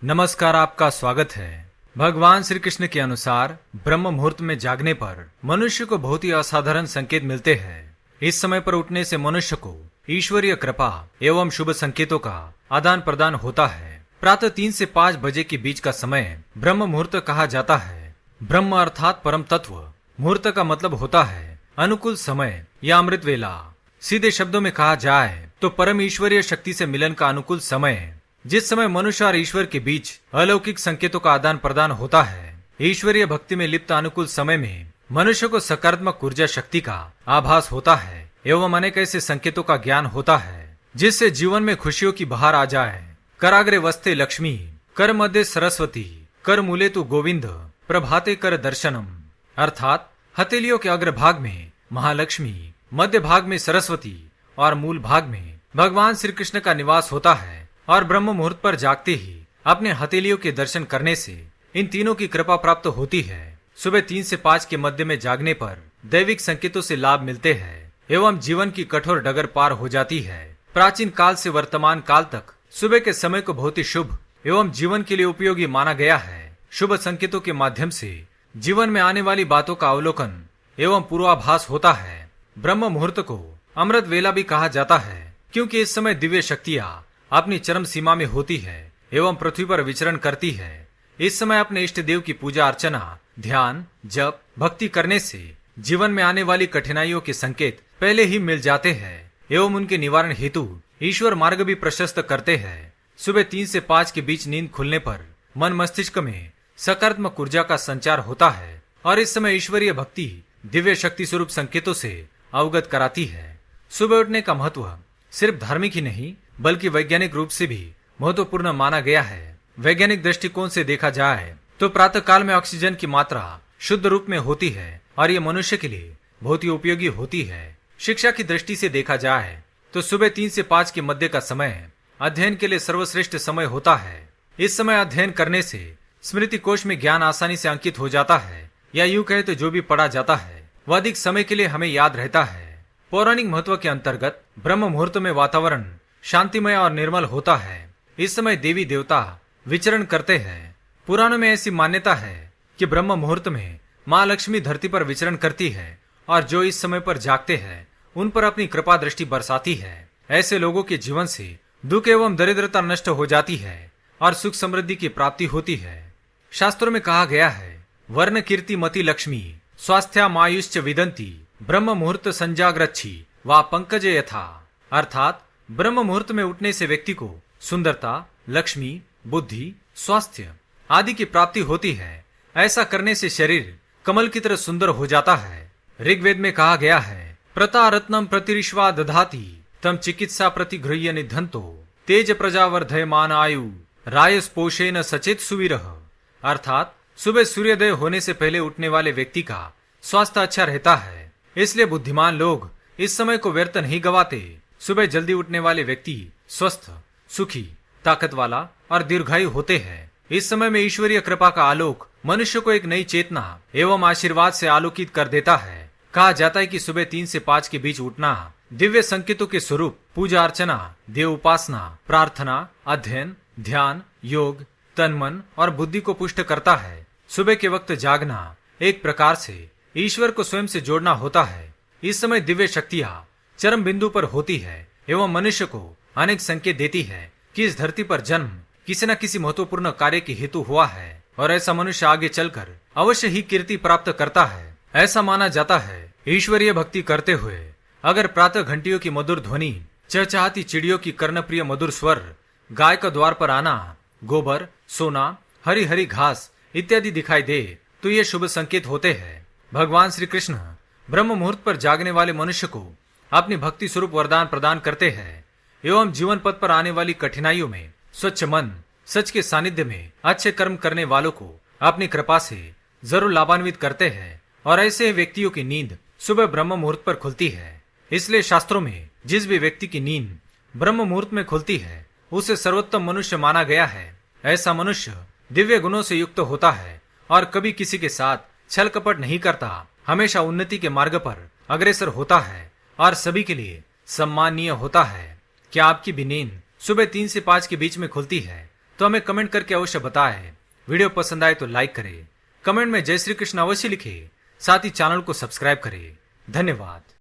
नमस्कार, आपका स्वागत है। भगवान श्री कृष्ण के अनुसार ब्रह्म मुहूर्त में जागने पर मनुष्य को बहुत ही असाधारण संकेत मिलते हैं। इस समय पर उठने से मनुष्य को ईश्वरीय कृपा एवं शुभ संकेतों का आदान प्रदान होता है। प्रातः 3 से 5 बजे के बीच का समय ब्रह्म मुहूर्त कहा जाता है। ब्रह्म अर्थात परम तत्व, मुहूर्त का मतलब होता है अनुकूल समय या अमृत वेला। सीधे शब्दों में कहा जाए तो परम ईश्वरीय शक्ति से मिलन का अनुकूल समय, जिस समय मनुष्य और ईश्वर के बीच अलौकिक संकेतों का आदान प्रदान होता है। ईश्वरीय भक्ति में लिप्त अनुकूल समय में मनुष्य को सकारात्मक ऊर्जा शक्ति का आभास होता है एवं अनेक ऐसे संकेतों का ज्ञान होता है जिससे जीवन में खुशियों की बहार आ जाए। कराग्रे वस्ते लक्ष्मी, कर मध्य सरस्वती, कर मूले तु गोविंद, प्रभाते कर दर्शनम। अर्थात हथेलियों के अग्रभाग में महालक्ष्मी, मध्य भाग में सरस्वती और मूल भाग में भगवान श्री कृष्ण का निवास होता है। और ब्रह्म मुहूर्त पर जागते ही अपने हथेलियों के दर्शन करने से इन तीनों की कृपा प्राप्त होती है। सुबह 3 से 5 के मध्य में जागने पर दैविक संकेतों से लाभ मिलते हैं एवं जीवन की कठोर डगर पार हो जाती है। प्राचीन काल से वर्तमान काल तक सुबह के समय को बहुत ही शुभ एवं जीवन के लिए उपयोगी माना गया है। शुभ संकेतों के माध्यम से जीवन में आने वाली बातों का अवलोकन एवं पूर्वाभास होता है। ब्रह्म मुहूर्त को अमृत वेला भी कहा जाता है क्योंकि इस समय दिव्य शक्तियां अपनी चरम सीमा में होती है एवं पृथ्वी पर विचरण करती है। इस समय अपने इष्ट देव की पूजा अर्चना, ध्यान, जप, भक्ति करने से जीवन में आने वाली कठिनाइयों के संकेत पहले ही मिल जाते हैं एवं उनके निवारण हेतु ईश्वर मार्ग भी प्रशस्त करते हैं। सुबह 3 से 5 के बीच नींद खुलने पर मन मस्तिष्क में सकारात्मक ऊर्जा का संचार होता है और इस समय ईश्वरीय भक्ति दिव्य शक्ति स्वरूप संकेतों से अवगत कराती है। सुबह उठने का महत्व सिर्फ धार्मिक ही नहीं बल्कि वैज्ञानिक रूप से भी महत्वपूर्ण माना गया है। वैज्ञानिक दृष्टिकोण से देखा जाए तो प्रातः काल में ऑक्सीजन की मात्रा शुद्ध रूप में होती है और ये मनुष्य के लिए बहुत ही उपयोगी होती है। शिक्षा की दृष्टि से देखा जाए तो सुबह 3 से 5 के मध्य का समय अध्ययन के लिए सर्वश्रेष्ठ समय होता है। इस समय अध्ययन करने से स्मृति कोश में ज्ञान आसानी से अंकित हो जाता है या यूं कहे तो जो भी पढ़ा जाता है वह अधिक समय के लिए हमें याद रहता है। पौराणिक महत्व के अंतर्गत ब्रह्म मुहूर्त में वातावरण शांतिमय और निर्मल होता है। इस समय देवी देवता विचरण करते हैं। पुराणों में ऐसी मान्यता है कि ब्रह्म मुहूर्त में माँ लक्ष्मी धरती पर विचरण करती है और जो इस समय पर जागते हैं उन पर अपनी कृपा दृष्टि बरसाती है। ऐसे लोगों के जीवन से दुख एवं दरिद्रता नष्ट हो जाती है और सुख समृद्धि की प्राप्ति होती है। शास्त्रों में कहा गया है, वर्ण कीर्ति मति लक्ष्मी स्वास्थ्या मायुश्च विदंती ब्रह्म मुहूर्त संजाग्रच्छी वा पंकज यथा। अर्थात ब्रह्म मुहूर्त में उठने से व्यक्ति को सुंदरता, लक्ष्मी, बुद्धि, स्वास्थ्य आदि की प्राप्ति होती है। ऐसा करने से शरीर कमल की तरह सुंदर हो जाता है। ऋग्वेद में कहा गया है, प्रता रत्नम प्रतिरिश्वा दधाति तम चिकित्सा प्रतिगृह्य निधंतो तेज प्रजावर्धयमान आयु रायस पोषेन सचेत सुवीरः। अर्थात सुबह सूर्योदय होने से पहले उठने वाले व्यक्ति का स्वास्थ्य अच्छा रहता है, इसलिए बुद्धिमान लोग इस समय को व्यर्थ नहीं गवाते। सुबह जल्दी उठने वाले व्यक्ति स्वस्थ, सुखी, ताकत वाला और दीर्घायु होते हैं। इस समय में ईश्वरीय कृपा का आलोक मनुष्य को एक नई चेतना एवं आशीर्वाद से आलोकित कर देता है। कहा जाता है कि सुबह 3 से 5 के बीच उठना दिव्य संकेतों के स्वरूप पूजा अर्चना, देव उपासना, प्रार्थना, अध्ययन, ध्यान, योग, तन मन और बुद्धि को पुष्ट करता है। सुबह के वक्त जागना एक प्रकार से ईश्वर को स्वयं से जोड़ना होता है। इस समय दिव्य शक्तियां चरम बिंदु पर होती है एवं मनुष्य को अनेक संकेत देती है कि इस धरती पर जन्म किसी न किसी महत्वपूर्ण कार्य के हेतु हुआ है और ऐसा मनुष्य आगे चलकर अवश्य ही कीर्ति प्राप्त करता है। ऐसा माना जाता है, ईश्वरीय भक्ति करते हुए अगर प्रातः घंटियों की मधुर ध्वनि, चहचहाती चिड़ियों की कर्णप्रिय मधुर स्वर, गाय का द्वार पर आना, गोबर, सोना, हरी हरी घास इत्यादि दिखाई दे तो ये शुभ संकेत होते हैं। भगवान श्री कृष्ण ब्रह्म मुहूर्त पर जागने वाले मनुष्य को अपनी भक्ति स्वरूप वरदान प्रदान करते हैं एवं जीवन पथ पर आने वाली कठिनाइयों में स्वच्छ मन, सच के सानिध्य में अच्छे कर्म करने वालों को अपनी कृपा से जरूर लाभान्वित करते हैं। और ऐसे व्यक्तियों की नींद सुबह ब्रह्म मुहूर्त पर खुलती है। इसलिए शास्त्रों में जिस भी व्यक्ति की नींद ब्रह्म मुहूर्त में खुलती है उसे सर्वोत्तम मनुष्य माना गया है। ऐसा मनुष्य दिव्य गुणों से युक्त होता है और कभी किसी के साथ छल कपट नहीं करता, हमेशा उन्नति के मार्ग पर अग्रसर होता है और सभी के लिए सम्माननीय होता है। क्या आपकी भी नींद सुबह 3 से 5 के बीच में खुलती है? तो हमें कमेंट करके अवश्य बताएं। वीडियो पसंद आए तो लाइक करें, कमेंट में जय श्री कृष्ण अवश्य लिखें, साथ ही चैनल को सब्सक्राइब करें। धन्यवाद।